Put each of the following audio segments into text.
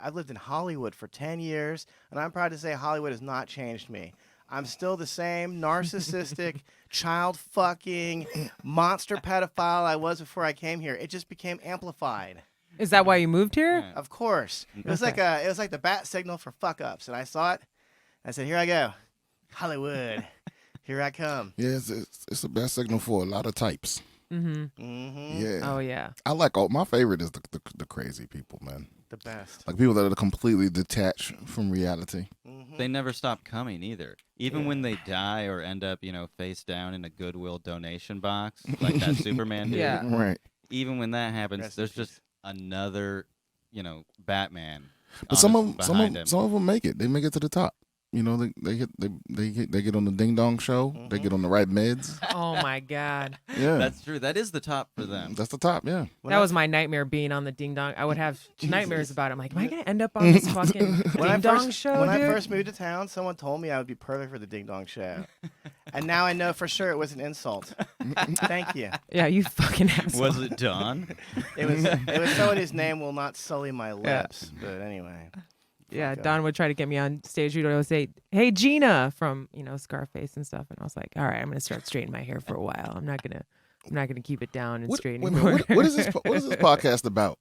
I've lived in Hollywood for 10 years, and I'm proud to say Hollywood has not changed me. I'm still the same narcissistic, child-fucking, monster pedophile I was before I came here. It just became amplified. Is that why you moved here? Yeah. Of course. It was like the bat signal for fuck-ups, and I saw it. I said, here I go. Hollywood. Here I come. Yeah, it's the best signal for a lot of types. Mm-hmm. Mm-hmm. Yeah. Oh, yeah. I like my favorite is the crazy people, man. The best. Like people that are completely detached from reality. Mm-hmm. They never stop coming either. Even when they die or end up, face down in a Goodwill donation box, like that Superman dude. Yeah. Right. Even when that happens, there's just another, Batman. But some of them make it. They make it to the top. They get on the Ding Dong show. Mm-hmm. They get on the right meds. Oh my God. Yeah, that's true. That is the top for them. That's the top. Yeah. That was my nightmare, being on the Ding Dong. I would have nightmares about it. I'm like, am I gonna end up on this fucking Ding Dong show? When I first moved to town, someone told me I would be perfect for the Ding Dong show, and now I know for sure it was an insult. Thank you. Yeah, you fucking asshole. Was it Don? It was someone whose name will not sully my lips. Yeah. But anyway. Yeah, Don would try to get me on stage. He'd always say, "Hey, Gina," from Scarface and stuff, and I was like, "All right, I'm gonna start straightening my hair for a while. I'm not gonna keep it down and straighten it." What is this podcast about?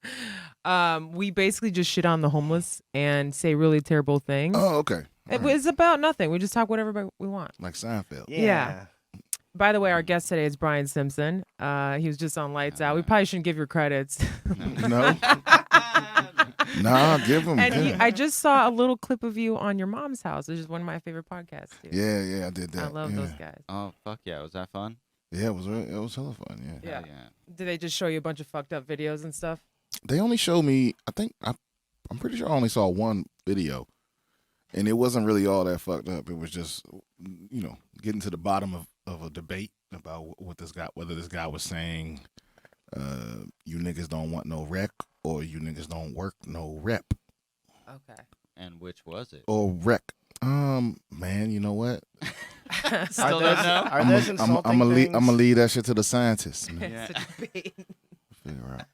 We basically just shit on the homeless and say really terrible things. Oh, okay. It was about nothing. We just talk whatever we want. Like Seinfeld. Yeah. By the way, our guest today is Brian Simpson. He was just on Lights Out. We probably shouldn't give your credits. No. Nah, give him. And I just saw a little clip of you on your mom's house, which is one of my favorite podcasts. Too. Yeah, I did that. I love those guys. Oh, fuck yeah. Was that fun? Yeah, it was hella fun, Yeah. Did they just show you a bunch of fucked up videos and stuff? They only showed me, I'm pretty sure I only saw one video. And it wasn't really all that fucked up. It was just, getting to the bottom of a debate about whether this guy was saying, you niggas don't want no rec, or you niggas don't work no rep. Okay. And which was it? Or rec. Man, you know what? Still don't know? Are those insulting things? I'm gonna leave that shit to the scientists. It's a debate. Figure out.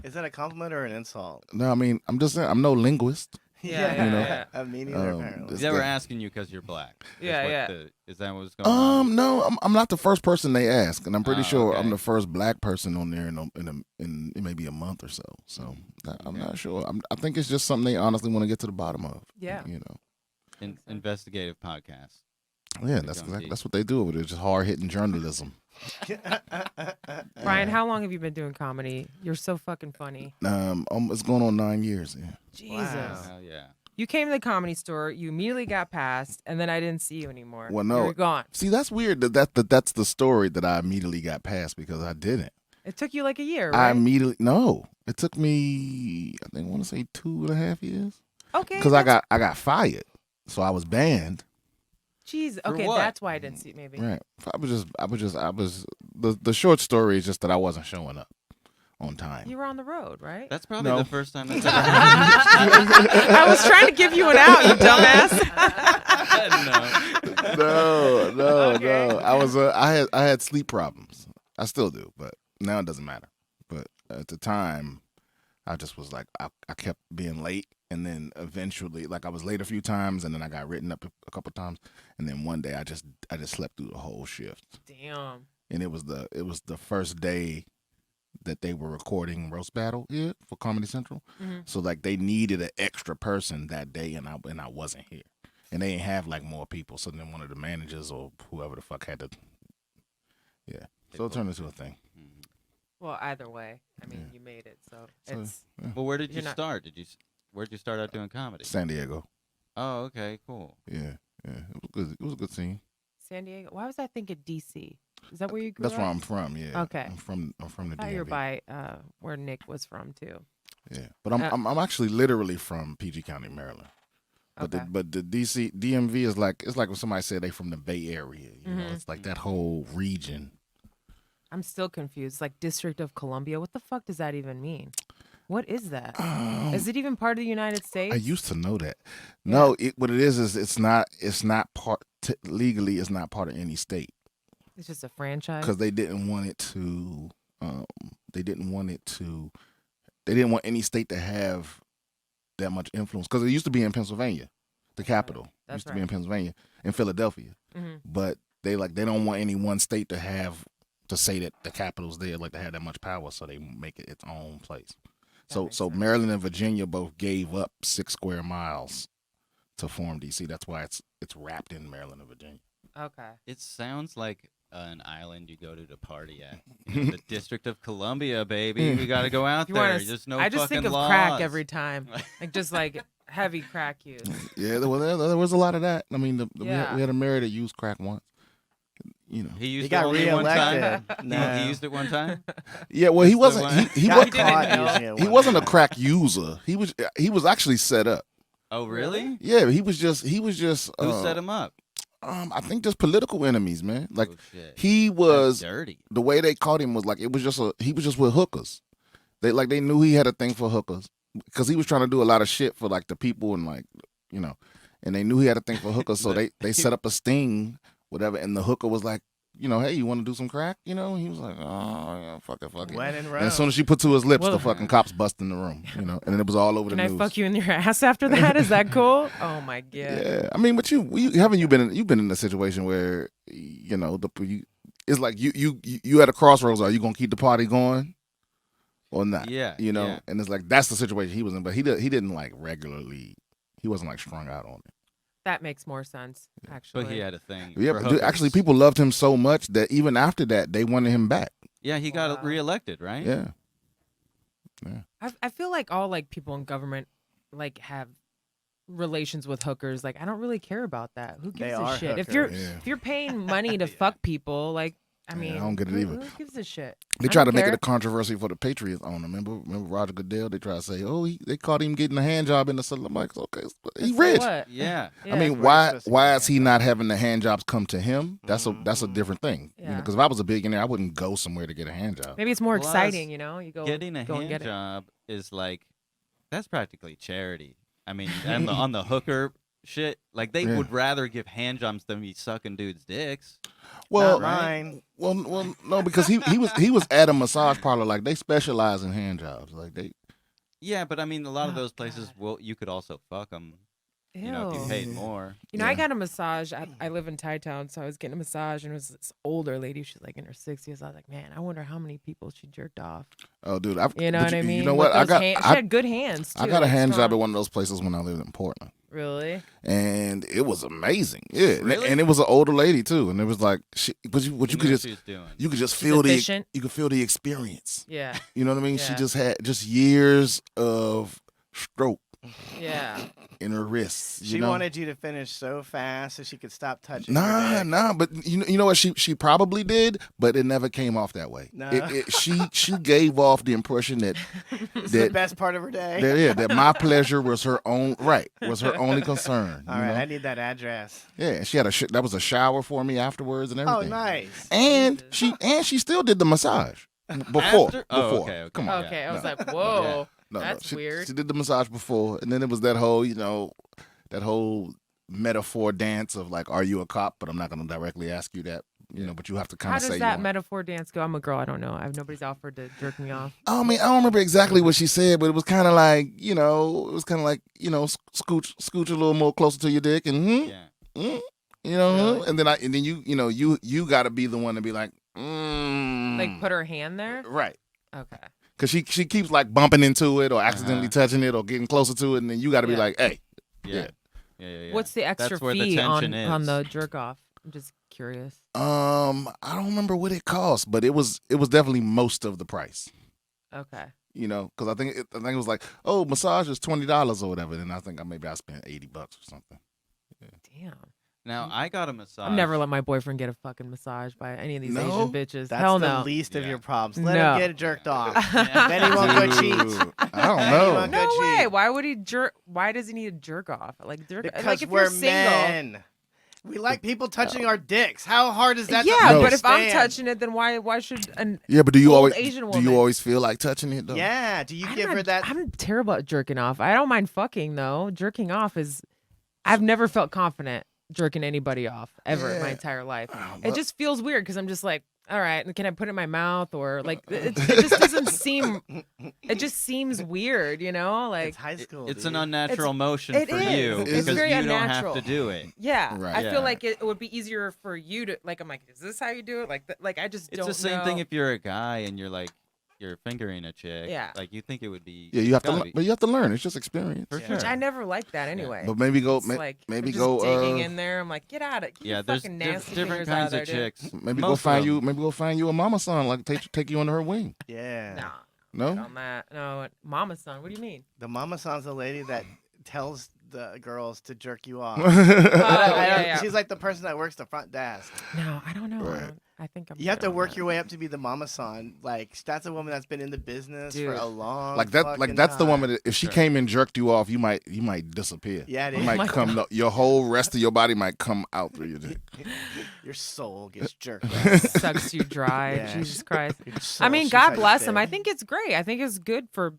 Is that a compliment or an insult? No, I mean, I'm just saying, I'm no linguist. Yeah. Me neither, apparently. They were asking you because you're black. Is that what's going on? No, I'm not the first person they ask, and I'm pretty sure I'm the first black person on there in maybe a month or so. So I'm not sure. I think it's just something they honestly want to get to the bottom of. Yeah. Investigative podcast. Yeah, that's what they do. It's just hard hitting journalism. Brian, how long have you been doing comedy? You're so fucking funny. It's going on 9 years. Yeah. Jesus. Wow. Hell yeah. You came to the Comedy Store, you immediately got passed, and then I didn't see you anymore. Well, no. You're gone. See, that's weird. That's the story that I immediately got passed because I didn't. It took you like a year, right? No. It took me, I want to say 2.5 years. Okay. Because I got fired, so I was banned. Jeez. Okay, that's why I didn't see it. Maybe. Right. I was. The short story is just that I wasn't showing up on time. You were on the road, right? That's probably the first time that's ever happened. I was trying to give you an out, you dumbass. No. I had sleep problems. I still do, but now it doesn't matter. But at the time, I just was like, I kept being late, and then eventually, like, I was late a few times, and then I got written up a couple times, and then one day I just slept through the whole shift. Damn. And it was the first day that they were recording Roast Battle here for Comedy Central. Mm-hmm. So like they needed an extra person that day, and I wasn't here, and they didn't have like more people. So then one of the managers or whoever the fuck had to, So it turned into a thing. Mm-hmm. Well, either way, I mean, you made it. So it's. Well, where did you start? Where'd you start out doing comedy? San Diego. Oh, okay, cool. Yeah, it was good. It was a good scene. San Diego. Why was I thinking DC? Is that where you grew That's up? where I'm from. Yeah. Okay. I'm from the I thought DMV. you were by where Nick was from too. Yeah, but I'm actually literally from PG County, Maryland. But Okay. the DMV is like, it's like when somebody said they from the Bay Area. You know, it's like that whole region. I'm still confused. Like District of Columbia. What the fuck does that even mean? What is that? Is it even part of the United States? I used to know that. Yeah. No, what it is it's not part legally. It's not part of any state It's just a franchise. because they didn't want it to. They didn't want any state to have that much influence because it used to be in Pennsylvania, the capital. That's used to be in right. Pennsylvania, in Philadelphia. But they don't want any one state to say that the capital's there, like they had that much power, so they make it its own place. So Maryland and Virginia both gave up 6 square miles to form DC. That's why it's wrapped in Maryland and Virginia. Okay. It sounds like an island you go to party at. You know, the District of Columbia, baby. We got to go out You there. wanna Just no I just fucking think of laws. crack every time. Like just like heavy crack use. Yeah, there was a lot of that. I mean, Yeah. we had a mayor that used crack once. You know. He used He got it only one time. reelected. No. He used it one time. Yeah, well, he That's the wasn't. one. He Got was. didn't caught know. using it He one wasn't a time. crack user. He was actually set up. Oh, really? Yeah, he was just. Who set him up? I think just political enemies, man. Like Oh, shit. he was. That's dirty. The way they caught him was like he was just with hookers. They knew he had a thing for hookers because he was trying to do a lot of shit for like the people and like and they knew he had a thing for hookers, so they set up a sting, whatever, and the hooker was like, hey, you want to do some crack? He was like, oh yeah, fuck it. When in And Rome. as soon as she put to his lips, Well- the fucking cops bust in the room, and then it was all over Can the I news. fuck you in your ass after that? Is that cool? Oh my god. Yeah, I mean, but you've been in a situation where it's like you at a crossroads. Are you gonna keep the party going or not? Yeah, And it's like that's the situation he was in. But he didn't like regularly. He wasn't like strung out on it. That makes more sense, actually. But he had a thing. Yeah, for but dude, hookers. actually, people loved him so much that even after that, they wanted him back. Yeah, he got Wow. reelected, right? Yeah. I feel like all like people in government like have relations with hookers. Like I don't really care about that. Who gives They a are shit? If hookers. you're Yeah. if you're paying money to fuck people, like I Yeah, I mean, don't get it who, either. who gives a shit? They I tried to don't make it care. a controversy for the Patriots owner. Remember Roger Goodell? They tried to say, they caught him getting a hand job in the sun. I'm like, okay, he So rich. what? Yeah. Yeah. I mean, where it's supposed to why be is he not having the hand jobs come to him? That's a different thing. Yeah. Because if I was a billionaire, I wouldn't go somewhere to get a hand job. Maybe it's more Plus, exciting, you know. You go Getting a go and hand get it. job is like that's practically charity. I mean, and on the hooker shit, like they Yeah. would rather give hand jobs than be sucking dudes' dicks. Well, Not mine. well, no, because he was at a massage parlor. Like they specialize in hand jobs. Like they. Yeah, but I mean, a lot of Oh, those places, God. well, you could also fuck them. Ew. You know, if you paid more. You know, I Yeah. got a massage. I live in Thai Town, so I was getting a massage, and it was this older lady. She's like in her 60s. I was like, man, I wonder how many people she jerked off. Oh, dude, You know what I mean? You know With what? I those got she had good hands. Too, I got a like, hand job at strong. one of those places when I lived in Portland. Really? And it was amazing. Yeah, Really? and it was an older lady too. And it was like, what you Knew could what just she was doing. you could just She's feel efficient. you could feel the experience. Yeah. You know what I mean? She Yeah. just had just years of stroke Yeah. in her wrists. She you know? wanted you to finish so fast so she could stop touching. Nah, your dick. nah, but you know what she probably did, but it never came off that way. No. She gave off the impression that It's the best part of her day. that my pleasure was her only concern. All you right, know? I need that address. Yeah, and she had that was a shower for me afterwards and everything. Oh, nice. And she still did the massage before. After? Oh, before. okay, okay. Come on. Okay. I was no. like, whoa. No, That's she, weird. She did the massage before, and then it was that whole, that whole metaphor dance of like, are you a cop? But I'm not going to directly ask you that, but you have to kind How of say does you that want. metaphor dance go? I'm a girl. I don't know. Nobody's offered to jerk me off. I mean, I don't remember exactly what she said, but it was kind of like, scooch a little more closer to your dick, and Yeah. Really? and then you got to be the one to be like, Like put her hand there. right. Okay. Because she keeps like bumping into it or accidentally Uh-huh. touching it or getting closer to it, and then you got to be Yeah. like, hey, Yeah. Yeah. What's the extra That's where the fee on tension is. the jerk off? I'm just curious. I don't remember what it cost, but it was definitely most of the price. Okay. You know, because I think it was like, oh, massage is $20 or whatever. And I think maybe I spent $80 or something. Damn. Now I got a massage. I've never let my boyfriend get a fucking massage by any of these No? Asian bitches. That's Hell the no. least of Yeah. your problems. Let No. him get jerked off. Then he won't go cheat. Dude, I don't Then he know. won't go No way. cheat. Why would he jerk? Why does he need to jerk off? Like jerk. Because like if we're you're single. men. We like people touching our dicks. How hard is that to Yeah, No. but if I'm understand? touching it, then why should an Yeah, but do you old always Asian do woman? you always feel like touching it though? Yeah, do you give her that? I'm terrible at jerking off. I don't mind fucking though. Jerking off is. I've never felt confident jerking anybody off ever in my Yeah. entire life. but- It just feels weird because I'm just like, all right, can I put it in my mouth or like it just doesn't seem. It just seems weird, you know, like. It's high school. It's dude. an unnatural motion it for is. you It's because very you don't unnatural. have to do it. Yeah, Right. I Yeah. feel like it would be easier for you to like. I'm like, is this how you do it? Like I just It's don't the same know. thing if you're a guy and you're fingering a chick. Yeah. Like you think it would be. Yeah, you have to, gotta learn, be- but you have to learn. It's just experience. For Yeah. sure. Which I never liked that anyway. But maybe go, It's like maybe I'm just go, digging in there. I'm like, get out of it. Yeah, your there's fucking nasty different fingers out kinds there, of dude. chicks. maybe Most go of find them. you, maybe go find you a mama son, like take you under her wing. Yeah. No, No, on that. No, mama's son. What do you mean? The mama son's the lady that tells the girls to jerk you off. Oh, I don't- yeah. She's like the person that works the front desk. No, I don't know. Right. I think I'm. You have good to on work that. your way up to be the mama son. Like that's a woman that's been in the business for Dude. a long. like that, like fucking that's the time. woman that if she Sure. came and jerked you off, you might disappear. Yeah, You dude. might my come, your whole rest of your body might come out through your dick. Your soul gets jerked. off. Sucks you dry. Yeah. Jesus Christ. Your I soul mean, shoots God out your bless them. dick. I think it's great. I think it's good for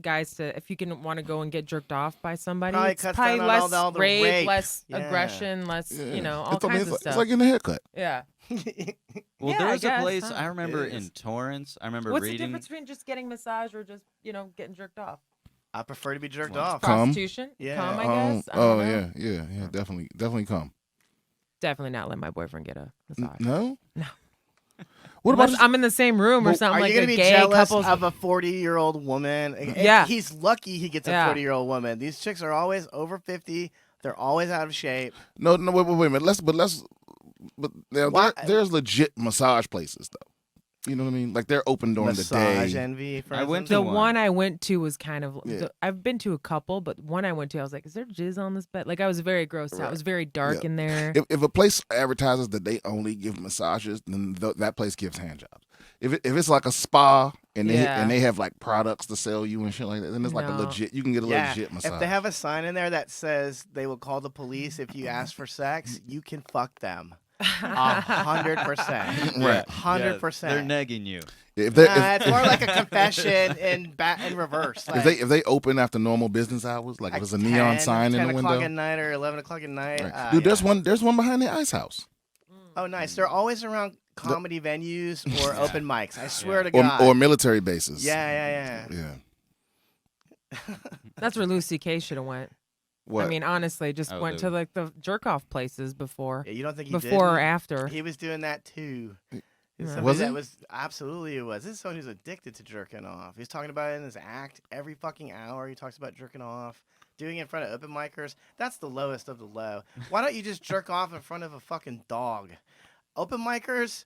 guys to, if you can want to go and get jerked off by somebody, Probably it's cuts probably down on less all the rape, rape. less Yeah. aggression, less, Yeah. you know, all I mean, kinds it's of like, stuff. It's like getting a haircut. Yeah. Well, Yeah, there I was a guess, place huh? I remember It in is. Torrance. I remember What's the reading. difference between just getting massage or just, you know, getting jerked off? I prefer to be jerked Well, off. Come. Prostitution? Yeah. Come, I Oh, guess. I don't know. yeah, definitely come. Definitely not let my boyfriend get a massage. No, No. What about? Unless I'm in the same room or Well, something Are like you gonna a be gay jealous couple. of a 40-year-old woman? Yeah. He's lucky he gets a Yeah. 40-year-old woman. These chicks are always over 50. They're always out of shape. No, wait a minute. But now Why- there's legit massage places though. You know what I mean? Like they're open during Massage the day. envy. For I went instance. to The one. one I went to was kind of. Yeah. I've been to a couple, but one I went to, I was like, "Is there jizz on this bed?" Like I was very grossed out. Right. It was very dark Yeah. in there. If a place advertises that they only give massages, then that place gives hand jobs. If it's like a spa and Yeah. they have like products to sell you and shit like that, then it's like a No. legit. You can get a Yeah, legit massage. if they have a sign in there that says they will call the police if you ask for sex, you can fuck them. 100%. Right. 100%. They're negging you. if they It's more like a confession in reverse. Like, if they open after normal business hours, like if there's a neon 10, sign in 10 the o'clock window. at night or 11 o'clock at night. Right. Dude, there's one behind the ice house. Oh, nice. They're always around comedy venues or open mics. I swear to Or, God. or military bases. Yeah. Yeah. That's where Lucy K should have went. What? I mean, honestly, just Oh, went to like the jerk off places before, Yeah, you don't think he before or didn't? after. He was doing that too. Yeah. Somebody Was that he? was absolutely it was. This is someone who's addicted to jerking off. He's talking about it in his act every fucking hour. He talks about jerking off, doing it in front of open micers. That's the lowest of the low. Why don't you just jerk off in front of a fucking dog? Open micers,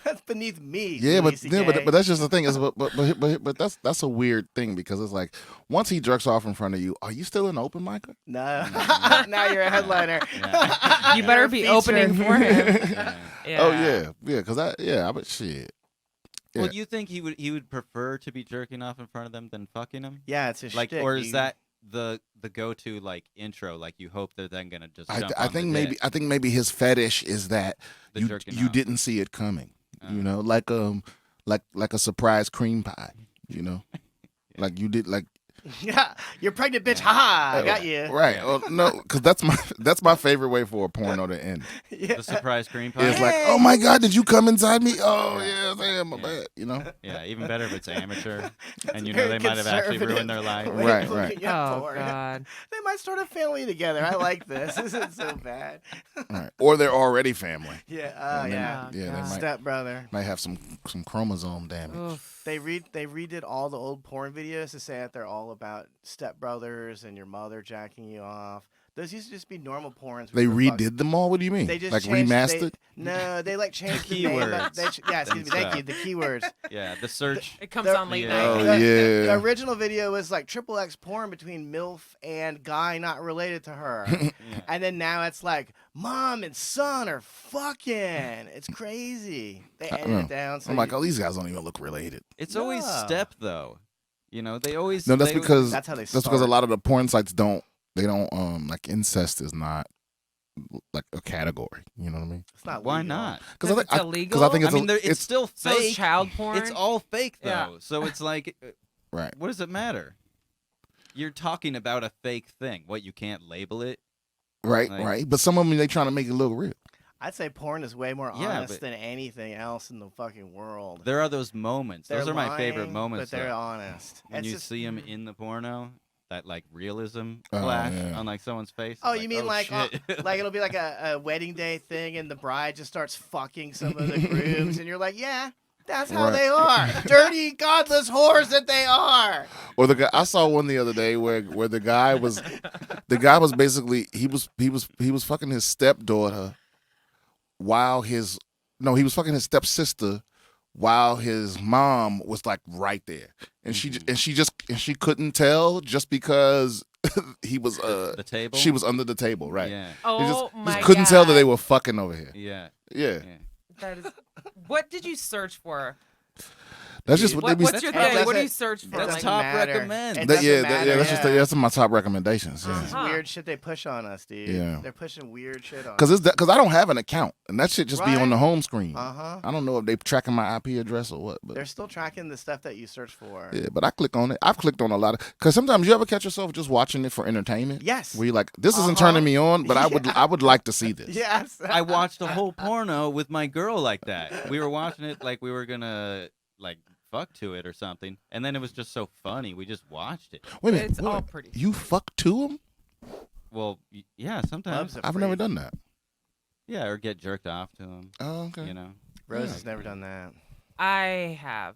that's beneath me. Yeah, Louis but CK. that's just the thing is, but that's a weird thing because it's like once he jerks off in front of you, are you still an open micer? no. Now you're a headliner. Yeah. You better You're be opening featured. for him. Yeah. Yeah. Oh yeah, because I bet shit. Yeah. Well, you think he would prefer to be jerking off in front of them than fucking them? Yeah, it's his Like, shtick. or is You- that the go-to like intro? Like you hope they're then gonna just jump I on think the dick, I think maybe his fetish is that the you jerking you off. didn't see it coming. You know, like a surprise cream pie. You know, like you did like. Yeah, you're pregnant, bitch. Haha, I got you. Right. Oh, no, because that's my favorite way for a porno to end. Yeah. The surprise cream pie. It's like, oh my God, did you come inside me? Oh yeah, damn, my bad. You know. Yeah, even better if it's amateur, That's and you very know they might have actually conservative ruined their life. way of Right, looking at Oh porn. God. They might start a family together. I like this. This isn't so bad. Right. Or they're already family. Yeah. And then- Yeah. Oh, yeah, they God. might Stepbrother. have some chromosome damage. Oof. They redid all the old porn videos to say that they're all about stepbrothers and your mother jacking you off. Those used to just be normal porns. They where the fuck- redid them all. What do you mean? They just like changed, remastered? No, they like changed the name. keywords Excuse me. Thank you. The keywords. Yeah, the search. It comes The- on late Yeah. night. Oh The yeah. original video was like XXX porn between MILF and guy not related to her. Yeah. And then now it's like mom and son are fucking. It's crazy. They I edit know. it down. So I'm like, oh, these guys don't even look related. It's always No. step though. You know, they always. No, that's they- because that's how they that's because a start. lot of the porn sites don't like incest is not like a category. You know what I mean? It's not Why legal. not? Because it's Because illegal? I think I it's mean, it's still So is fake. child porn. It's all fake though. Yeah. So it's like, right. what does it matter? You're talking about a fake thing. What, you can't label it? Right, Like- right. But some of them they trying to make it look real. I'd say porn is way more Yeah, honest but- than anything else in the fucking world. There are those moments. They're Those are my favorite lying, moments. But they're though. honest. When It's you just- see them in the porno, that like realism Oh, flash yeah. on like someone's face. Oh, it's you mean like shit. like it'll be like a wedding day thing, and the bride just starts fucking some of the grooms, and you're like, yeah, that's how Right. they are, dirty, godless whores that they are. Or the guy I saw one the other day where the guy was basically he was fucking his stepdaughter while he was fucking his stepsister while his mom was like right there, and she couldn't tell just because he was the table. she was under the table, right? Yeah. He Oh just my couldn't tell that God. they were fucking over here. Yeah. Yeah, Yeah. That is. What did you search for? that's just what they be. What's your That's- thing? What do you that's- search for? That's doesn't top matter. recommend. It That- doesn't yeah, matter, that's just yeah. that's my top recommendations. This Yeah. is Uh-huh. weird shit they push on us, dude. Yeah. They're pushing weird shit on. Because I don't have an account, and that shit just be on Right. the home screen. I I don't know if they tracking my IP address or what, but They're still tracking the stuff that you search for. yeah. But I click on it. I've clicked on a lot of because sometimes you ever catch yourself just watching it for entertainment. Yes. Where you're like, this isn't Uh-huh. turning me on, but I would like to see this. Yes. I watched a whole porno with my girl like that. We were watching it like we were gonna like fuck to it or something, and then it was just so funny. We just watched it. Wait a minute. It's wait a all minute. pretty. You fuck to them? Well, yeah, sometimes. Loves a I've freak. never done that. Yeah, or get jerked off to them. Oh, okay. You know. Rose Yeah. has never done that. I have,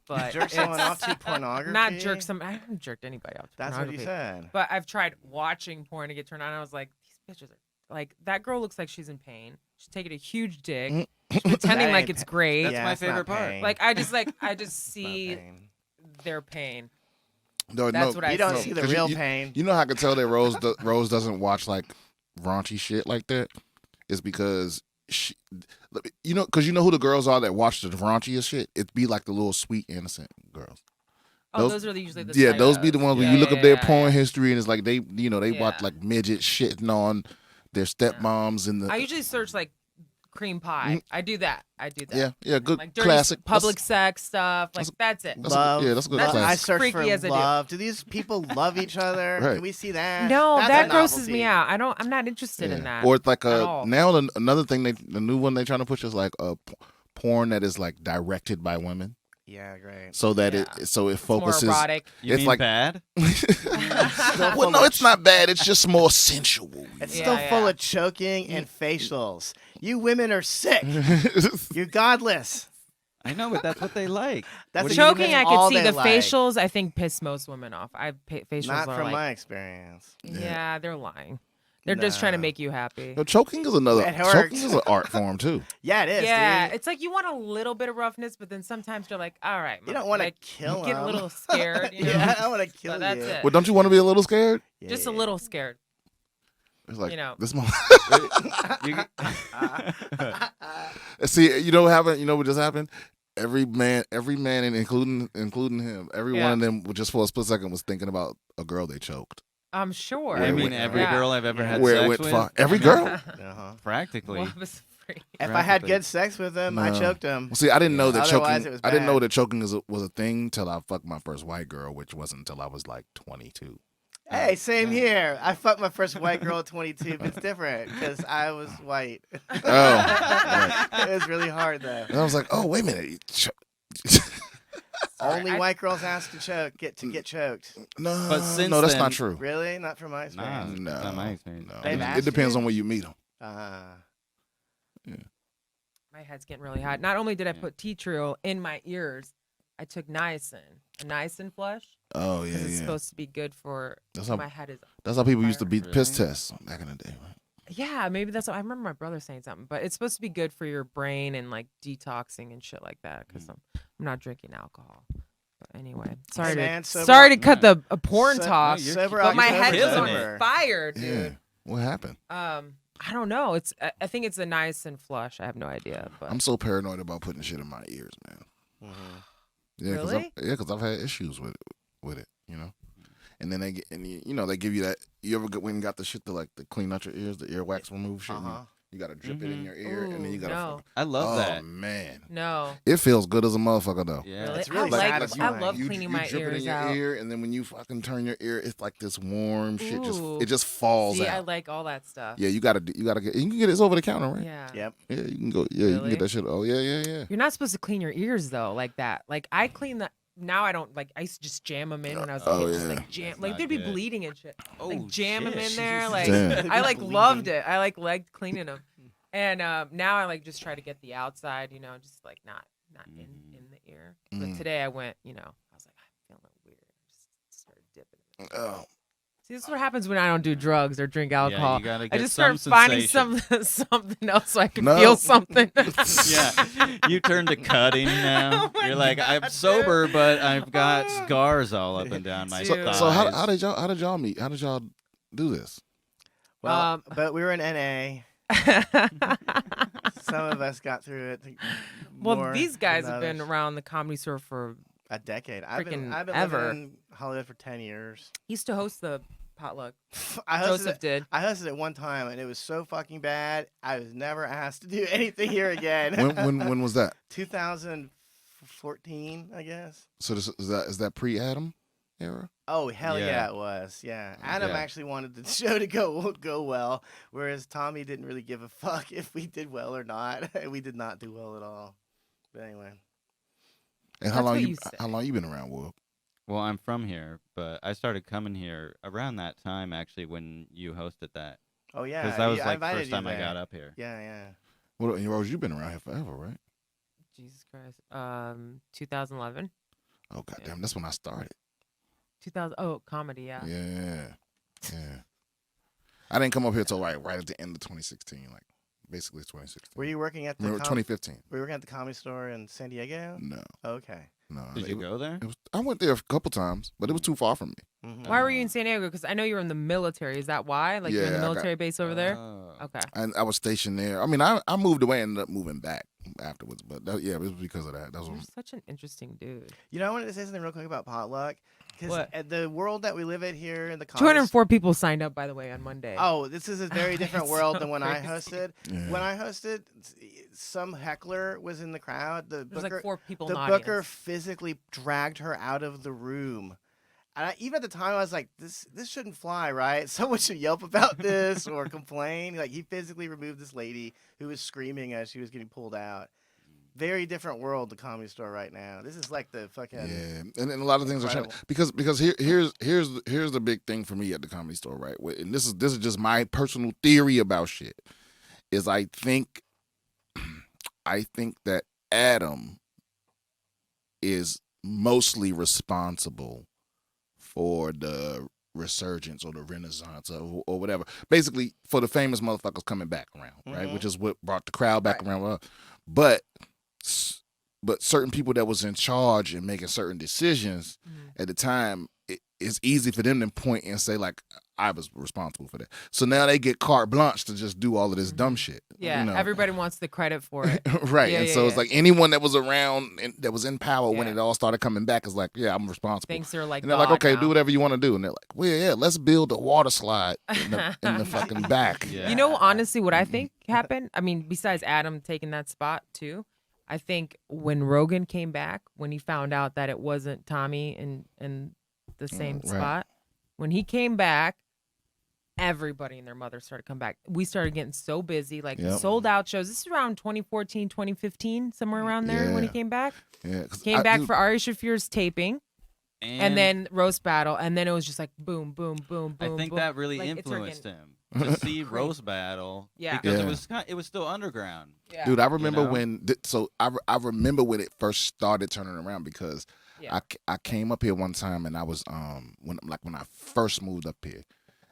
but Jerk someone it's off to pornography. not jerk some. I haven't jerked anybody off. To That's what you pornography. said. But I've tried watching porn to get turned on. And I was like, these bitches are like that girl looks like she's in pain. She's taking a huge dick, she's pretending That like ain't it's pa- great. That's Yeah, my it's not favorite part. pain. Like I just It's see not pain. their pain. No, That's what I You don't see. see the 'cause real you, pain. You know how I can tell that Rose doesn't watch like raunchy shit like that? It's because because you know who the girls are that watch the raunchiest shit? It'd be like the little sweet innocent girls. Oh, Those- those are usually the Those be the ones when you look up their porn Yeah. history and it's like they watch Yeah. like midgets shitting on their stepmoms and the I usually search like cream pie. I do that. yeah good Like dirty classic public sex stuff. Like that's it. That's Love. that's a good That's classic. I search for freaky as I do. love. Do these people love each other? Right. Can we see that? No, That's that a grosses me novelty. out. I'm not interested in Yeah. that. Or it's like at all. now another thing the new one they trying to push is like porn that is like directed by women, Yeah, great. so that Yeah. it more focuses. erotic. You It's mean like- bad? Well, no, it's not bad. It's just more sensual. It's Yeah, still full yeah. of choking and facials. You women are sick. You're godless. I know, but that's what they like. That's What what do you Choking, mean? I all could see. they The like. facials, I think, piss most women off. Facials Not are from like, my experience. yeah, they're lying. They're just trying to Nah. make you happy. No, choking is another. It works. Choking is an art form too. Yeah, it is. Yeah, dude. it's like you want a little bit of roughness, but then sometimes you're like, all right, You don't want to like, kill you get a them. little scared. You know? Yeah, I want to kill So that's you. it. Well, don't you want to be a little scared? Just a little scared. It's like You know. this one. You- See, you know what happened? You know what just happened? Every man, and including him, every one Yeah. of them, just for a split second, was thinking about a girl they choked. I'm sure. Where I it mean, went- every Yeah. girl I've ever had Where it sex went with. far. Every girl. Uh-huh. Practically. What was free? If I had Practically. good sex with him, I No. choked him. Well, see, I didn't know that Otherwise, choking. it was I didn't know bad. that choking was a thing till I fucked my first white girl, which wasn't until I was like 22. Hey, same here. I fucked my first white girl at 22, but it's different because I was white. Oh, It was really hard though. and I was like, oh, wait a minute. Only I- white girls ask to get choked. No, But since no, that's then- not true. Really? Not from my Nah, experience. No, that's not my experience. no. They've It asked depends you? on where you meet them. My head's getting really hot. Not only did I Yeah. put tea tree oil in my ears, I took niacin, a niacin flush. Oh yeah, Because it's yeah. supposed to be good for That's how my head is. that's how people used to fire. beat piss tests back in the day, right? Yeah, maybe that's what I remember my brother saying something, but it's supposed to be good for your brain and like detoxing and shit like that. Because I'm not drinking alcohol. But anyway, sorry man, to sober- sorry to cut the porn So- talk, you're sober but my October head was on sober. fire, Yeah. dude. What happened? I don't know. It's I think it's a niacin flush. I have no idea, but I'm so paranoid about putting shit in my ears, man. Yeah, Really? because I've had issues with it, you know. And then they get, and you know, they give you that. You ever went and got the shit to clean out your ears, the earwax remove shit. and You got to drip it in your ear, and then you got to. no. I love Oh that. man, No. it feels good as a motherfucker though. Yeah. Really? It's really I satisfying. love you, cleaning you my drip it in ears your out. ear, and then when you fucking turn your ear, it's like this warm shit. Ooh. It just falls See, out. I like all that stuff. Yeah, you gotta get. You can get this over the counter, right? Yeah. Yep. Yeah, you can go. Yeah, you can Really? get that shit. Oh yeah. You're not supposed to clean your ears though, like that. Like I clean the. Now I don't like. I used to just jam them in when I was a Oh, kid. Just yeah. like jam, That's like not they'd be good. bleeding and shit. Oh, Like jam them in shit. there. Like Damn. I like Bleeding. loved it. I like liked cleaning them. And now I like just try to get the outside. You know, just like not in the ear. But today I went. You know, I was like, I'm feeling weird. Just started dipping. Oh. See, this is what happens when I don't do drugs or drink alcohol. you gotta I get just start some finding sensation. something else so I can No. feel something. Yeah, you turn to cutting now. Oh my You're like, I'm God, sober, but I've got scars all up and down my Dude. thighs. So how did y'all meet? How did y'all do this? Well, but we were in NA. Some of us got through it. Well, more these guys than have been others. around the Comedy Store for. A decade. I've been freaking living ever. in Hollywood for 10 years. He used to host the potluck. I hosted Joseph it. did. I hosted it one time, and it was so fucking bad. I was never asked to do anything here again. When was that? 2014, I guess. So is that pre-Adam era? Oh hell Yeah. yeah, it was. Yeah, Adam Yeah. actually wanted the show to go well, whereas Tommy didn't really give a fuck if we did well or not. We did not do well at all. But anyway, And That's what you say. how long you been around, Will? Well, I'm from here, but I started coming here around that time, actually, when you hosted that. oh yeah, Because that was I like invited first you time I there. got up here. Yeah, yeah. Well, and Rose, you've been around here forever, right? Jesus Christ. 2011. Oh goddamn, that's when I started. 2000. Oh, comedy. Yeah. Yeah. I didn't come up here till right at the end of 2016, like basically 2016. Were you working at the Remember 2015? Were you working at the Comedy Store in San Diego? No, Okay. no. Did you go there? It was, I went there a couple times, but it was too far from me. Mhm. Why were you in San Diego? Because I know you were in the military. Is that why? Like you're in the Yeah, I got- military base over there? Oh. Okay. And I was stationed there. I mean, I moved away and ended up moving back afterwards, but it was because of that. That's You're what. such an interesting dude. You know, I wanted to say something real quick about potluck, because What? the world that we live in here in the 204 people signed up, by the way, on Monday. Oh, this is a very different It's world so than when I crazy. hosted. Yeah. When I hosted, some heckler was in the crowd. The There's booker, like 4 people the in the booker audience. physically dragged her out of the room. And even at the time, I was like, "This shouldn't fly, right? Someone should yelp about this or complain." Like he physically removed this lady who was screaming as she was getting pulled out. Very different world, the Comedy Store right now. This is like the fucking Yeah, and a lot of things are Incredible. changing because here's the big thing for me at the Comedy Store, right? And this is just my personal theory about shit. Is I think that Adam is mostly responsible for the resurgence or the renaissance or whatever. Basically, for the famous motherfuckers coming back around, right? Mhm. Which is what brought the crowd back Right. around. But certain people that was in charge and making certain decisions at the time, it's easy for them to point and say like, I was responsible for that. So now they get carte blanche to just do all of this dumb shit. Yeah, you know? everybody wants the credit for it. Right. Yeah, and yeah, so it's yeah. like anyone that was around and that was in power when Yeah. it all started coming back is like, yeah, I'm responsible. Thinks they're like And they're like, God okay, now. do whatever you want to do. And they're like, well, yeah, let's build a water slide in the fucking back. Yeah. You know, honestly, what I think happened? I mean, besides Adam taking that spot too, I think when Rogan came back, when he found out that it wasn't Tommy in the same right. spot, when he came back, everybody and their mother started coming back. We started getting so busy, like Yep. sold out shows. This is around 2014, 2015, somewhere around there when he Yeah. came back. Yeah, 'cause Came I- back dude, for Ari Shafir's taping. And then roast battle, and then it was just like boom, boom, boom, boom. I think boom. that really Like, it started influenced getting- him. to see Rose Battle Yeah. because Yeah. it was still underground. Yeah. Dude, I remember know? when. So I remember when it first started turning around because Yeah. I came up here one time and I was when I first moved up here,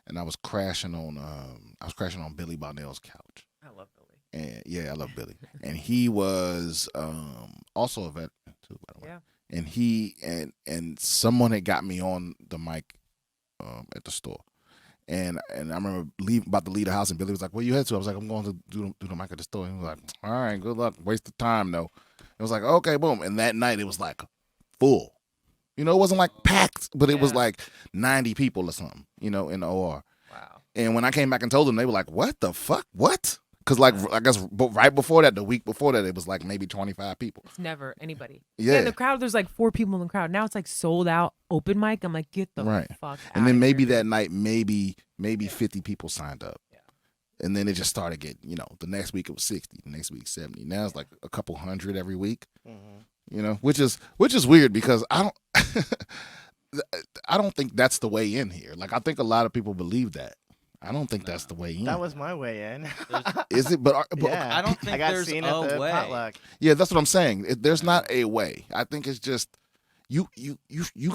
and I was crashing on Billy Bonnell's couch. I love Billy. And yeah, I love Billy. And he was also a veteran too, by the way. Yeah. And he and someone had got me on the mic at the store. And I remember about to leave the house, and Billy was like, "Where you head to?" I was like, "I'm going to do the mic at the store." And he was like, "All right, good luck. Waste of time though." It was like, "Okay, boom." And that night it was like full. You know, it wasn't like packed, but it was Yeah. like 90 people or something. You know, in the OR. Wow. And when I came back and told them, they were like, "What the fuck? What?" Because like I guess right before that, the week before that, it was like maybe 25 people. It's never anybody. Yeah. In the crowd, there's like 4 people in the crowd. Now it's like sold out open mic. I'm like, get the Right. fuck out. And then maybe here. that night, maybe 50 people signed up. Yeah. And then it just started getting, the next week it was 60, the next week 70. Now it's like a couple hundred every week. Which is weird because I don't think that's the way in here. Like I think a lot of people believe that. I don't think that's the way in. That was my way in. Is it? But Yeah. I don't think I got there's seen a at the way. potluck. yeah, that's what I'm saying. There's not a way. I think it's just you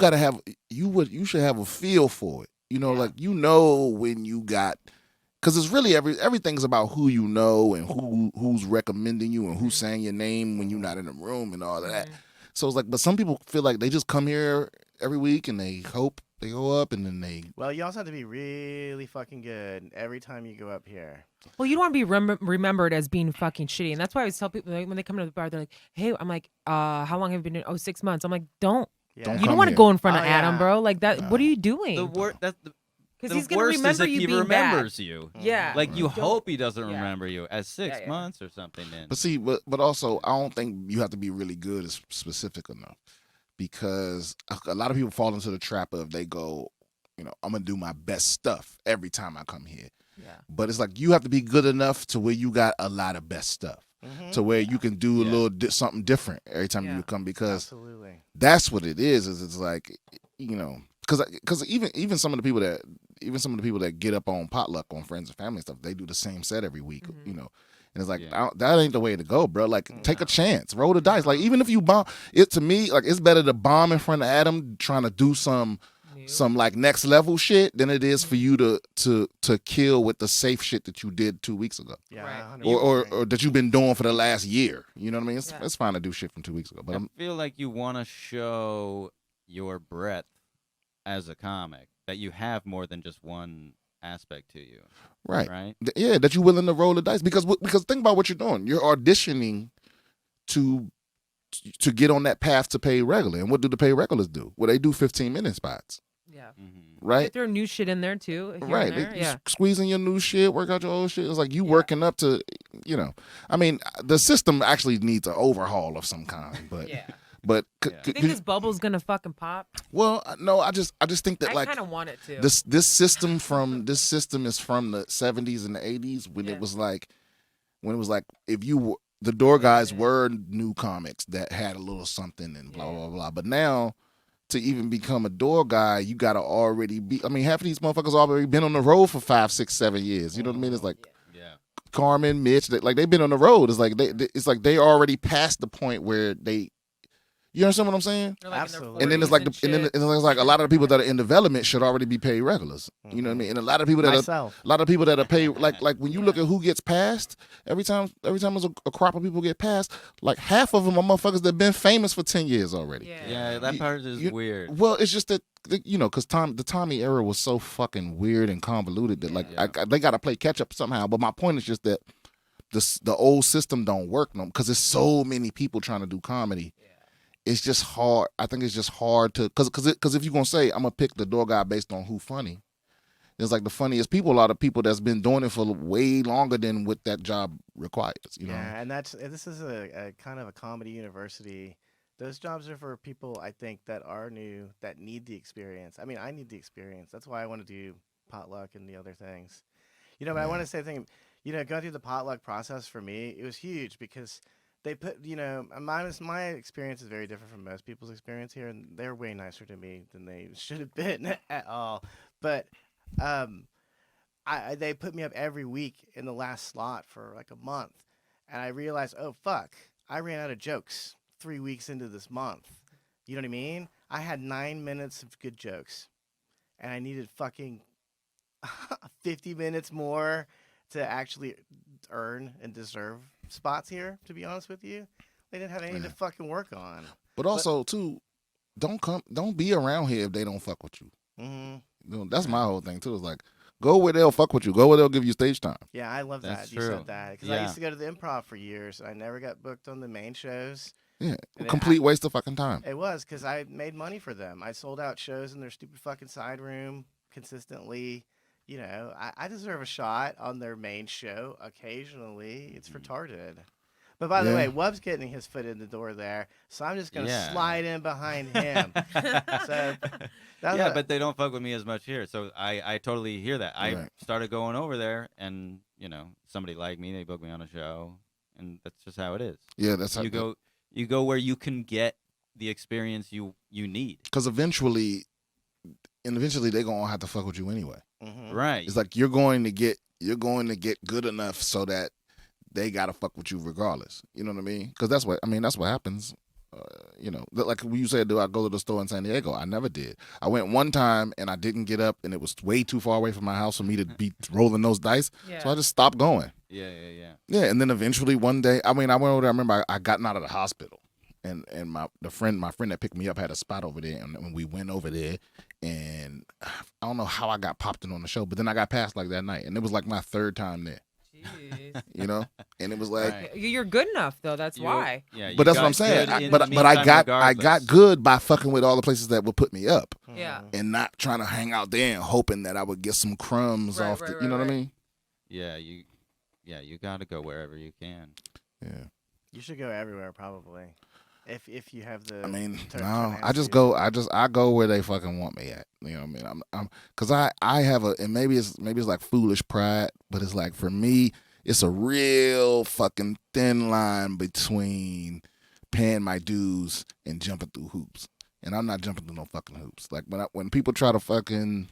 got to have you should have a feel for it. Like when you got, because it's really everything's about who you know and who's recommending you and who's saying your name when you're not in the room and all of that. So it's like, but some people feel like they just come here every week and they hope they go up and then they. Well, you also have to be really fucking good every time you go up here. Well, you don't want to be remembered as being fucking shitty, and that's why I always tell people like, when they come to the bar, they're like, "Hey," I'm like, "How long have you been in?" "Oh, 6 months." I'm like, "Don't." Yeah. Don't You come don't want to here. go in front of Oh, Adam, yeah. bro. Like that. No. What are you doing? The worst Because the he's gonna worst is remember if you he being remembers bad. you. Yeah. Like you Don't- hope he doesn't yeah. remember you as 6 Yeah, yeah. months or something. Then But see, but also, I don't think you have to be really good as specific enough, because a lot of people fall into the trap of they go, I'm gonna do my best stuff every time I come here. Yeah. But it's like you have to be good enough to where you got a lot of best stuff, to where you can do a Yeah. little something different every time Yeah. you come, because Absolutely. that's what it is. Is it's like, because even some of the people that get up on potluck on Friends and Family and stuff, they do the same set every week, And it's like, that ain't the way to go, bro. Like, take a chance, roll the dice. Like, even if you bomb, to me, like, it's better to bomb in front of Adam trying to do some like next level shit than it is for you to kill with the safe shit that you did 2 weeks ago, Yeah. Right. 100%. or that you've been doing for the last year. You know what I mean? It's Yeah. it's fine to do shit from 2 weeks ago, but I feel like you want to show your breadth as a comic, that you have more than just one aspect to you. right. Right. Yeah, that you're willing to roll the dice, because think about what you're doing. You're auditioning to get on that path to pay regular. And what do the pay regulars do? Well, they do 15-minute spots, Yeah. right? They throw new shit in there too. If you're Right. in there. They Yeah. squeezing your new shit, work out your old shit. It's like you working up to, I mean, the system actually needs an overhaul of some kind, but Yeah. but You think this bubble's gonna fucking pop? well, no, I just think that I like kind of want it to. this system is from the 70s and the 80s when Yeah. it was like if you were the door guys were new comics that had a little something and blah blah blah. But now, to even become a door guy, you gotta already be. I mean, half of these motherfuckers already been on the road for 5, 6, 7 years. You know what I mean? It's like Yeah. Carmen, Mitch, they've been on the road. It's like they already past the point where they. You understand what I'm saying? They're, like, in their Absolutely. And then it's 40s like and it's shit. like a lot of the people that are in development should already be paid regulars. You know what I mean? And a lot of people that Myself. are paid like when you look at who gets passed, every time there's a crop of people get passed, like half of them are motherfuckers that been famous for 10 years already. Yeah, that part is weird. Well, it's just that because the Tommy era was so fucking weird and convoluted that they got to play catch up somehow. But my point is just that the old system don't work no, because there's so many people trying to do comedy. It's just hard. I think it's just hard to because if you're gonna say I'm gonna pick the door guy based on who funny, it's like the funniest people are the people that's been doing it for way longer than what that job requires. You know? Yeah, and this is a kind of a comedy university. Those jobs are for people, I think, that are new, that need the experience. I mean, I need the experience. That's why I want to do potluck and the other things. But I want to say going through the potluck process for me, it was huge because they put, my experience is very different from most people's experience here, and they're way nicer to me than they should have been at all. But I they put me up every week in the last slot for like a month, and I realized, oh fuck, I ran out of jokes 3 weeks into this month. You know what I mean? I had 9 minutes of good jokes, and I needed fucking 50 minutes more to actually earn and deserve spots here. To be honest with you, they didn't have anything to fucking work on. But also too, don't be around here if they don't fuck with you. Mm-hmm. You know, that's my whole thing too. It's like, go where they'll fuck with you. Go where they'll give you stage time. Yeah, I love That's that. You true. said that because I used to go to the Improv for years. I never got booked on the main shows. Yeah, And complete waste of fucking time. It was because I made money for them. I sold out shows in their stupid fucking side room consistently. You know, I deserve a shot on their main show occasionally. It's retarded. But by the way, Wub's getting his foot in the door there, so I'm just gonna slide in behind him. So but they don't fuck with me as much here, so I totally hear that. I started going over there, and somebody liked me, they booked me on a show, and that's just how it is. Yeah, that's how you go where you can get the experience you need. Because eventually they're gonna have to fuck with you anyway. Mm-hmm. Right. It's like you're going to get good enough so that they gotta fuck with you regardless. You know what I mean? Because that's what happens. Like when you said, do I go to the store in San Diego? I never did. I went one time and I didn't get up, and it was way too far away from my house for me to be rolling those dice. Yeah. So I just stopped going. Yeah. Yeah, and then eventually one day, I went over there. I remember I gotten out of the hospital, and my friend that picked me up had a spot over there, and when we went over there, and I don't know how I got popped in on the show, but then I got passed like that night, and it was like my third time there. Jeez. And it was like You're good enough though. That's why. Yeah, but that's what I'm saying. But I got good by fucking with all the places that would put me up. Yeah. And not trying to hang out there and hoping that I would get some crumbs off. You know what I mean? Yeah, you got to go wherever you can. Yeah. You should go everywhere probably. If you have the. I mean, turn no. hands I go where they fucking want me at. You know what I mean? I'm because I have and maybe it's like foolish pride, but it's like for me, it's a real fucking thin line between paying my dues and jumping through hoops. And I'm not jumping through no fucking hoops. Like when people try to fucking.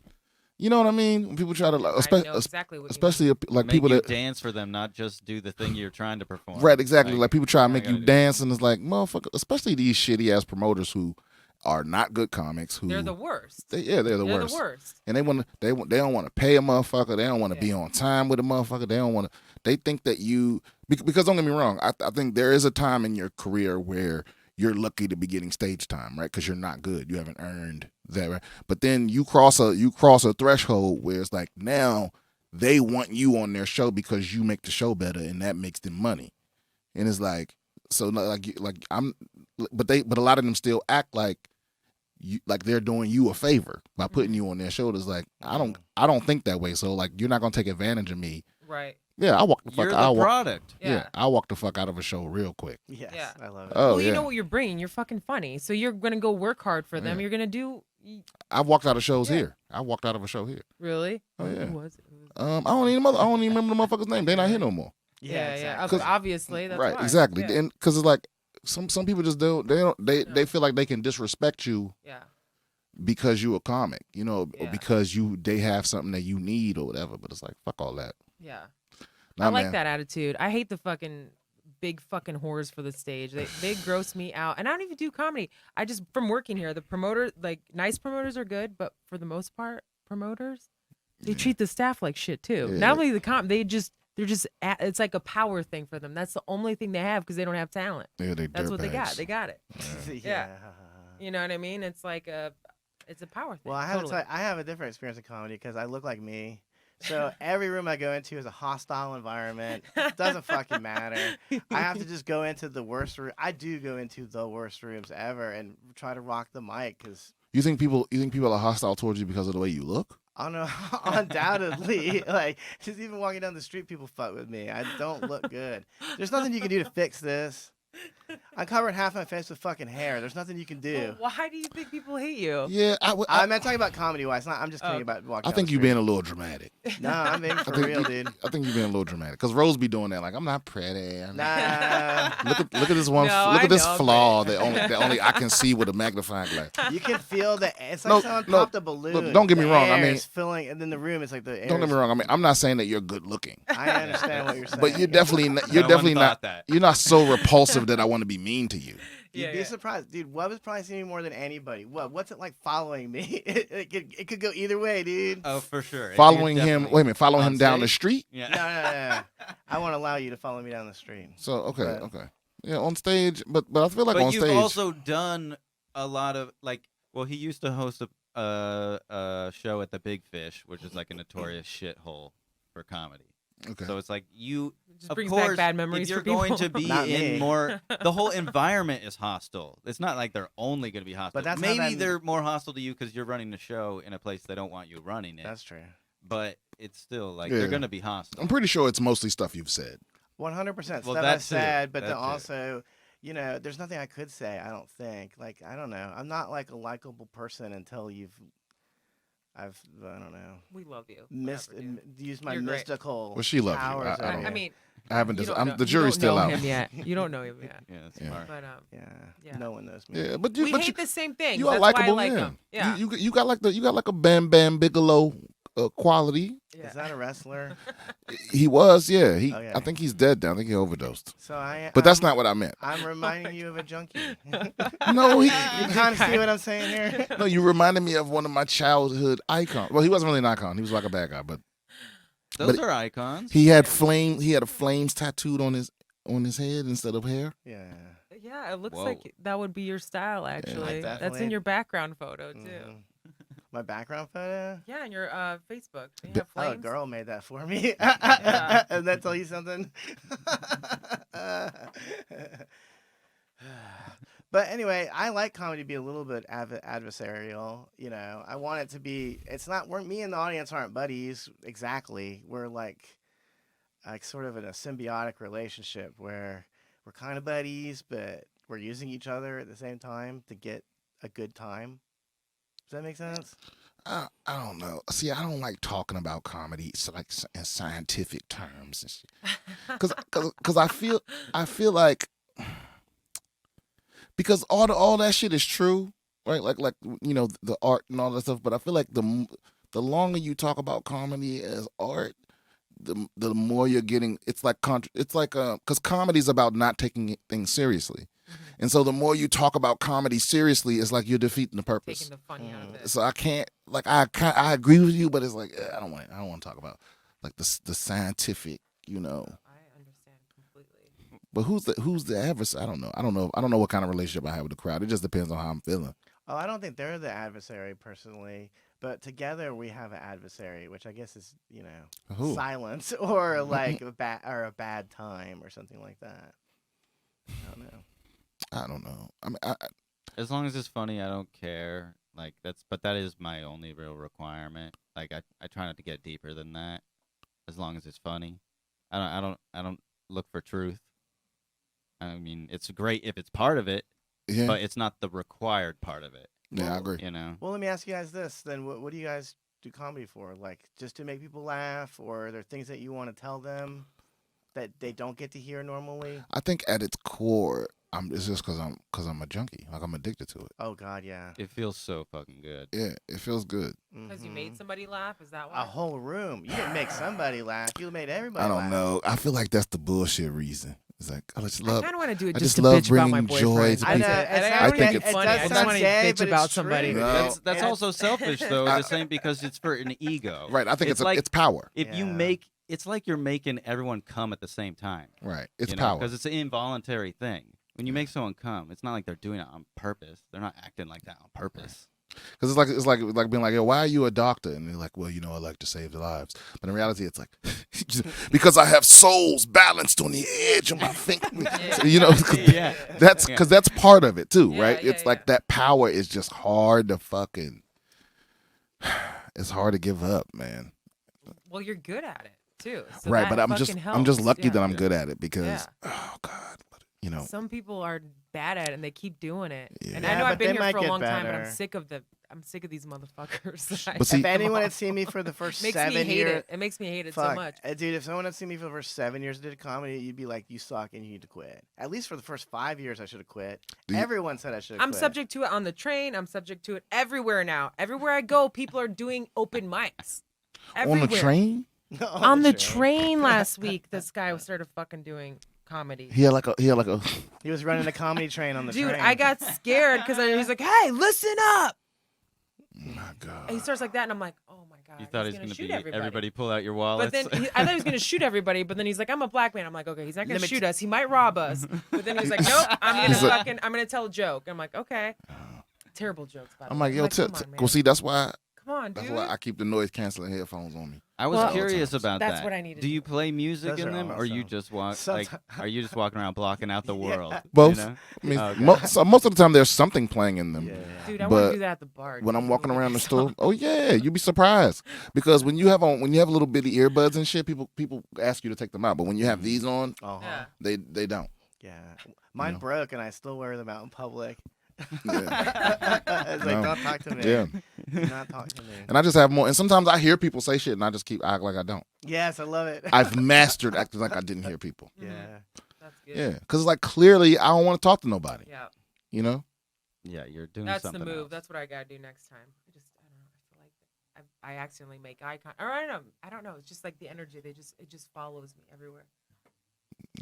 You know what I mean? When people try to, like, I know exactly what especially like make people you that dance for them, not just do the thing you're trying to perform. Right, exactly. Like people try to make you do dance, and it's like, motherfucker. Especially these shitty ass promoters who are not good comics. Who they're the worst. They're the worst. The worst. And they don't want to pay a motherfucker. They don't want to be on time with a motherfucker. They don't want to. They think that you because don't get me wrong. I think there is a time in your career where you're lucky to be getting stage time, right? Because you're not good. You haven't earned that, right? But then you cross a threshold where it's like now they want you on their show because you make the show better, and that makes them money. And it's like but a lot of them still act like they're doing you a favor by putting you on their shoulders. Like I don't think that way. So like you're not gonna take advantage of me. Right. Yeah, I walk the fuck. You're the product. Yeah, I walk the fuck out of a show real quick. Yes, Yeah. I love it. Oh Well, yeah. you know what you're bringing. You're fucking funny. So you're gonna go work hard for them. Yeah. You're gonna do. I've walked out of shows here. I walked out of a show here. Really? Oh yeah. Who was it? I don't even remember the motherfucker's name. They're not here no more. Yeah. exactly. Obviously, that's Right, why. exactly. Yeah. And because it's like some people just they feel like they can disrespect you Yeah. because you a comic, or Yeah. because they have something that you need or whatever. But it's like fuck all that. Yeah. Nah, I like man. that attitude. I hate the fucking big fucking whores for the stage. They gross me out. And I don't even do comedy. I just from working here, the promoter nice promoters are good, but for the most part, promoters they treat the staff like shit too. Yeah. Not only they're just it's like a power thing for them. That's the only thing they have because they don't have talent. Yeah, That's what they got. They got it. Yeah. You know what I mean? It's like it's a power thing. Well, I have totally. I have a different experience in comedy because I look like me. So every room I go into is a hostile environment. Doesn't fucking matter. I have to just go into the worst room. I do go into the worst rooms ever and try to rock the mic because You think people are hostile towards you because of the way you look? I don't know. Undoubtedly, like just even walking down the street, people fuck with me. I don't look good. There's nothing you can do to fix this. I covered half my face with fucking hair. There's nothing you can do. Well, why do you think people hate you? Yeah, I'm not talking about comedy-wise. I'm just kidding Okay. about walking I down think the you're street. being a little dramatic. No, I'm being for real, dude. I think you're being a little dramatic. Because Rose be doing that. Like, I'm not pretty. Nah. Look at this one. No, look I at this know I'm flaw that only I can see with a magnifying glass. You can feel the. It's like someone popped a balloon. Look, don't get me The wrong, I air mean- is filling, and then the room is like the air. Don't get me wrong. I mean, I'm not saying that you're good looking, I understand what you're saying. but you're definitely not, No one thought that. you're not so repulsive that I want to be mean to you. You'd be surprised, dude. Webb has probably seen me more than anybody. What's it like following me? It could go either way, dude. Oh, for sure. Following him. Wait a minute. Following On him down the stage? street. Yeah. No. I won't allow you to follow me down the street. So okay, But- okay. Yeah, on stage, but I feel like But on you've stage. also done a lot of like. Well, he used to host a show at the Big Fish, which is like a notorious shithole for comedy. Okay. So it's like you. Just Of brings course, back bad memories if you're for people. going to be Not me. in more, the whole environment is hostile. It's not like they're only going to be hostile. But that's how maybe that- they're more hostile to you because you're running the show in a place they don't want you running it. That's true. But it's still like Yeah. they're going to be hostile. I'm pretty sure it's mostly stuff you've said. 100%. Well, Stuff I that's it. said, but then That's it. also, there's nothing I could say. I don't think. Like, I don't know. I'm not like a likable person until I don't know. We love you. Missed Whatever, dude. used my You're great. mystical. Well, she loves you. powers I over don't- you. I mean, I haven't. you don't know- The you jury's don't still know out. him yet. You don't know him yet. Yeah, that's Yeah. smart. But Yeah. Yeah. No one knows me. Yeah, but we but hate the same things. you are That's why I likable. like Yeah. him. Yeah. You got like a Bam Bam Bigelow quality. Yeah. Is that a wrestler? He was. Yeah. Okay. I think he's dead now. I think he overdosed. So But that's not what I meant. I'm reminding you of a junkie. No, You kind of see what I'm saying here? No, you reminded me of one of my childhood icons. Well, he wasn't really an icon. He was like a bad guy, but Those but are icons. he had flame. He had a flames tattooed on his head instead of hair. Yeah. Yeah, it looks Whoa. like that would be your style, actually. That's definitely- in your background photo, too. Mhm. My background photo? Yeah, in your Facebook. You have Oh, a flames. girl made that for me. Yeah. And that tell you something? But anyway, I like comedy to be a little bit adversarial. I want it to be. It's not. Me and the audience aren't buddies exactly. We're like sort of in a symbiotic relationship where we're kind of buddies, but we're using each other at the same time to get a good time. Does that make sense? I don't know. See, I don't like talking about comedy like in scientific terms and shit. Cause I feel like because all that shit is true, right? Like the art and all that stuff. But I feel like the longer you talk about comedy as art, the more you're getting. It's like because comedy is about not taking things seriously. And so the more you talk about comedy seriously, it's like you're defeating the purpose. Taking the funny out of it. So I can't I agree with you, but it's like I don't want to talk about like the scientific, I understand completely. But who's the adversary? I don't know what kind of relationship I have with the crowd. It just depends on how I'm feeling. Oh, I don't think they're the adversary personally, but together we have an adversary, which I guess is Who? silence or like a bad time or something like that. I don't know. I mean, As long as it's funny, I don't care. Like but that is my only real requirement. Like I try not to get deeper than that. As long as it's funny, I don't look for truth. I mean, it's great if it's part of it, yeah, but it's not the required part of it. yeah, I agree. Well, let me ask you guys this then. What do you guys do comedy for? Like just to make people laugh, or are there things that you want to tell them that they don't get to hear normally? I think at its core, it's just because I'm a junkie. Like I'm addicted to it. Oh God, yeah. It feels so fucking good. Yeah, it feels good. Because you Mhm. made somebody laugh? Is that why? a whole room. You didn't make somebody laugh. You made everybody. I don't laugh. know. I feel like that's the bullshit reason. It's like I just I love. kind of want to do it I just just to love bitch about my bringing joy boyfriend. to I know. people. It And I sounds- think it it's funny. does I just sound want to gay, bitch but about it's somebody. true. No. That's also selfish though. The same because it's for an ego. Right. I think It's like- it's power. If you Yeah. make, it's like you're making everyone come at the same time. Right. It's power. Because it's an involuntary thing. When you make someone come, it's not like they're doing it on purpose. They're not acting like that on purpose. Because it's like being like, yo, why are you a doctor? And they're like, well, I like to save lives. But in reality, it's like, because I have souls balanced on the edge of my finger. Yeah. That's because that's part of it too, Yeah, right? yeah, It's like that power is just hard to fucking. It's hard to give up, man. Well, you're good at it too. So Right, that but I'm fucking just helps. lucky Yeah. that I'm good at it because Yeah. oh God, but you know. Some people are bad at it and they keep doing it. Yeah. And Yeah, I know but I've they been here might for a get long time, but better. I'm sick of these motherfuckers. But see- If Them anyone all. had seen me for the first makes me 7 hate years, it. It makes me hate it so fuck, much. dude. If someone had seen me for the first 7 years I did comedy, you'd be like, "You suck and you need to quit." At least for the first 5 years, I should have quit. Do you- Everyone said I should have I'm quit. subject to it on the train. I'm subject to it everywhere now. Everywhere I go, people are doing open mics. Everywhere. On the train, On the train last week, this guy started fucking doing comedy. he had like a He was running a comedy train on the Dude, train. I got scared because he's like, "Hey, listen up!" oh my god. And he starts like that, and I'm like, "Oh my god!" You thought he's he was gonna gonna shoot be everybody pull out your wallets. But then I thought he was gonna shoot everybody. But then he's like, "I'm a black man." I'm like, "Okay, he's not gonna Let me shoot us. He might rob us." But then he's like, "Nope, He's like- I'm gonna tell a joke." I'm like, "Okay." Terrible jokes, by the I'm way. like, yo, come on, man. well, see, that's why Come on, dude. I keep the noise canceling headphones on me. I was Well, curious about that's that. what I need to Do you do. play music Those in are them, or you awesome. just walk Someti- like? Are you just walking around blocking out the Yeah. world? Both. You know? I mean, Okay. most of the time there's something playing in them. Yeah. Dude, I want But to do that at the bar. When dude. I'm walking Like around the a store, song. oh yeah, you'd be surprised because when you have little bitty earbuds and shit, people ask you to take them out. But when you have these on, Uh-huh. Yeah. they don't. Yeah. Mine know? broke and I still wear them out in public. Yeah. It's like, No. don't talk to me. Yeah. Do not talk to me. And I just have more. And sometimes I hear people say shit, and I just keep acting like I don't. Yes, I love it. I've mastered acting like I didn't hear people. Yeah. That's good. Yeah, because it's like clearly I don't want to talk to nobody. Yeah. You know? Yeah, you're doing That's the something move. else. That's what I gotta do next time. I don't know. I feel like I accidentally make eye contact. Or I don't know. It's just like the energy. It just follows me everywhere.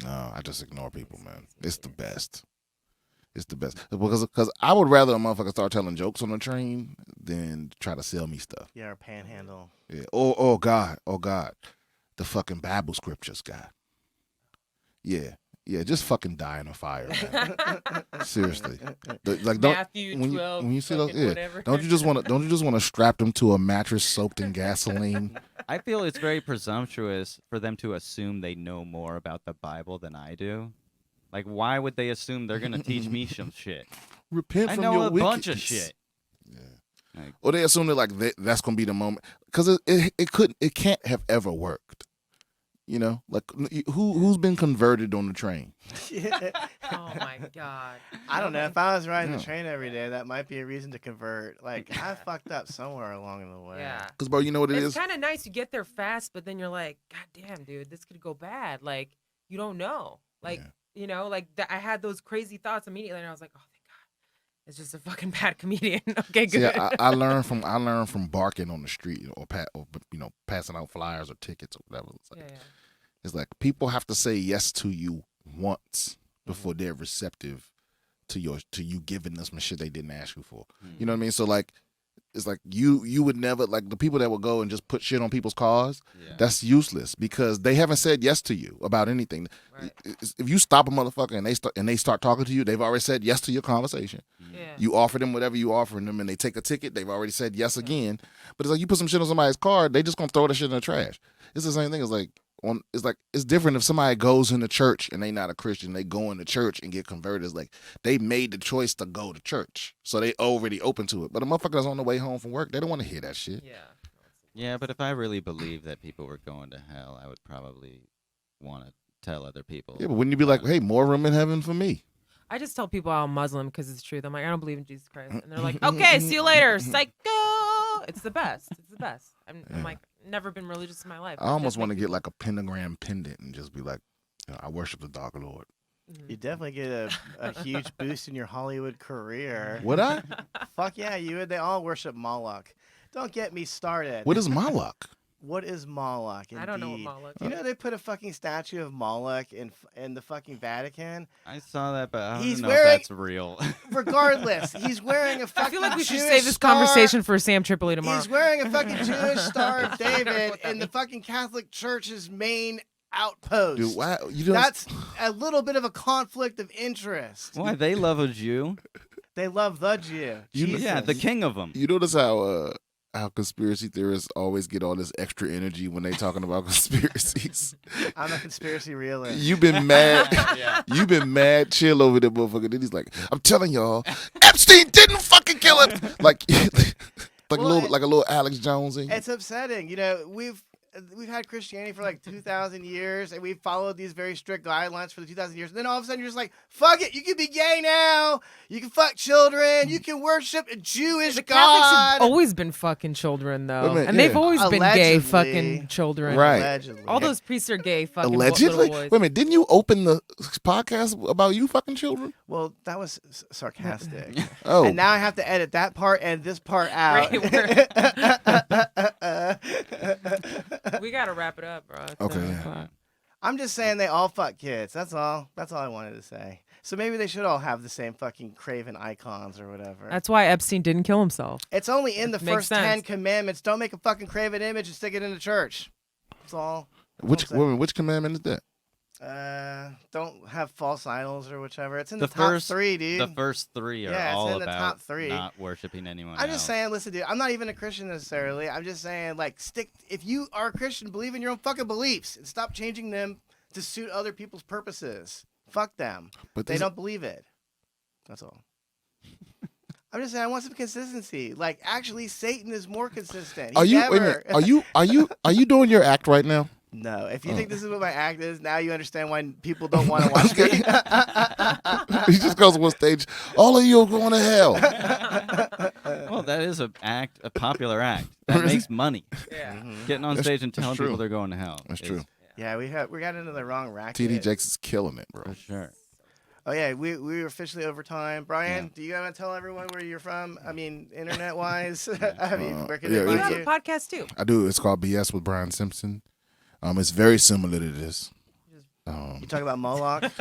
No, I just ignore people, man. It's the best. It's the best because I would rather a motherfucker start telling jokes on the train than try to sell me stuff. Yeah, or panhandle. Yeah. Oh God, the fucking Bible scriptures, God. Yeah. Just fucking die in a fire, man. Seriously. Like don't Matthew when 12. you see those, fucking yeah. whatever. Don't you just want to strap them to a mattress soaked in gasoline? I feel it's very presumptuous for them to assume they know more about the Bible than I do. Like, why would they assume they're gonna teach me some shit? Repent I from know your a bunch of wickedness. shit. Yeah. Like, Or they assume that that's gonna be the moment because it can't have ever worked. You know, like who's been converted on the train? Oh my god. I don't know. If I was riding Yeah. the train every day, that might be a reason to convert. Like, I fucked up somewhere along the way. Yeah. Because bro, you know what it It's is. kind of nice. You get there fast, but then you're like, God damn, dude, this could go bad. Like, you don't know. Like, Yeah. you know, like I had those crazy thoughts immediately, and I was like, oh, thank God, it's just a fucking bad comedian. Okay, See, good. I learned from barking on the street or passing out flyers or tickets or whatever. It's like, yeah. it's like people have to say yes to you once before they're receptive to you giving them some shit they didn't ask you for. You know what I mean? So like, it's like you would never, like the people that would go and just put shit on people's cars. yeah. That's useless because they haven't said yes to you about anything. Right. If you stop a motherfucker and they start talking to you, they've already said yes to your conversation. Yeah. You offer them whatever you offering them, and they take a ticket. They've already said yes again. But it's like you put some shit on somebody's car, they just gonna throw that shit in the trash. It's the same thing. It's different if somebody goes into church and they not a Christian. They go into church and get converted. It's like they made the choice to go to church, so they already open to it. But a motherfucker that's on the way home from work, they don't want to hear that shit. Yeah. Yeah, but if I really believed that people were going to hell, I would probably want to tell other people. Yeah, but wouldn't you be like, hey, more room in heaven for me? I just tell people I'm Muslim because it's truth. I'm like, I don't believe in Jesus Christ, and they're like, okay, see you later, psycho. It's the best. It's the best. I'm like, never been religious in my life. I almost want to get like a pentagram pendant and just be like, I worship the Dark Lord. You definitely get a huge boost in your Hollywood career. Would I? Fuck yeah, you would. They all worship Moloch. Don't get me started. What is Moloch? What is Moloch? I don't know what indeed? Moloch You know they put a fucking statue of Moloch in the fucking Vatican. I saw that, but I He's don't know wearing- if that's real. Regardless, he's wearing a fucking I feel like we should Jewish save this star. conversation for Sam Tripoli tomorrow. He's wearing a fucking Jewish Star of I don't know David what that in the means. fucking Catholic Church's main outpost. Dude, why? You know, That's a little bit of a conflict of interest. Why they love a Jew? They love the Jew. You know- Jesus. Yeah, the king of them. you notice how conspiracy theorists always get all this extra energy when they talking about conspiracies. I'm a conspiracy realist. You've been mad. Yeah. You've been mad chill over there, motherfucker. Then he's like, I'm telling y'all, Epstein didn't fucking kill him. Like a Well, little Alex Jones. It's upsetting. You know, we've had Christianity for like 2,000 years, and we've followed these very strict guidelines for the 2,000 years. And then all of a sudden, you're just like, fuck it, you can be gay now. You can fuck children. You can worship a Jewish The Catholics have God. always been fucking children, though, Wait a minute, and they've yeah. always been gay Allegedly. fucking children. Right. Allegedly. All those priests are gay fucking Allegedly. little Wait boys. a minute. Didn't you open the podcast about you fucking children? Well, that was sarcastic. Oh, And now I have to edit that part and this part out. We gotta wrap it up, bro. It's Okay, 7 yeah. o'clock. I'm just saying they all fuck kids. That's all. That's all I wanted to say. So maybe they should all have the same fucking craven icons or whatever. That's why Epstein didn't kill himself. It's only in the Makes first sense. 10 commandments. Don't make a fucking craven image and stick it in the church. That's all. which What I'm which commandment is that? don't have false idols or whichever. It's in The the, top first- 3, dude. The first three are Yeah, it's all in the about top 3. not worshiping anyone I'm else. just saying, listen, dude, I'm not even a Christian necessarily. I'm just saying, like, if you are a Christian, believe in your own fucking beliefs and stop changing them to suit other people's purposes. Fuck them. But They this- don't believe it. That's all. I'm just saying, I want some consistency. Like, actually, Satan is more consistent. Are He you? never... Wait a minute. Are you doing your act right now? No. If you Oh. think this is what my act is, now you understand why people don't want to watch me. He just goes on stage. All of you are going to hell. Well, that is a popular act that makes money. Yeah. Getting on That's- stage and that's telling true. people they're going to hell. That's is- true. Yeah, we got into the wrong racket. TD Jakes is killing it, bro. For sure. Oh yeah, we were officially over time. Brian, do you want to tell everyone where you're from? I mean, internet wise. I mean, where can yeah, they You find have you? a podcast too. I do. It's called BS with Brian Simpson. It's very similar to this. You talk about Moloch.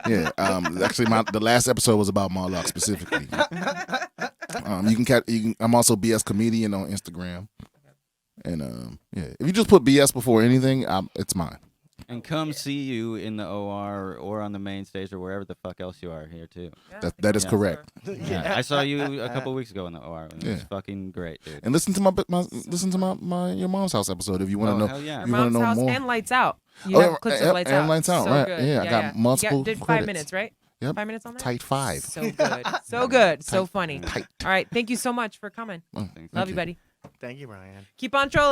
Yeah. Actually, the last episode was about Marlock specifically. I'm also BS comedian on Instagram, and yeah, if you just put BS before anything, it's mine. And come see you in the OR or on the main stage or wherever the fuck else you are here too. That is Yeah. correct. Yeah. I saw you a couple weeks ago in the OR. It was Yeah. fucking great, dude. And listen to my your mom's house episode if you want to Oh, know. hell yeah. You want Mom's to know house more? and Lights Out. You Oh, have yeah, clips of Lights and Out. Lights Out, So right. good. Yeah, I got You multiple did 5 credits. minutes, right? Yep. 5 minutes on that? Tight 5. So good. So good. So Tight. funny. Tight. All right. Thank you so much for coming. Thanks. Love you, buddy. Thank you, Brian. Keep on trolling.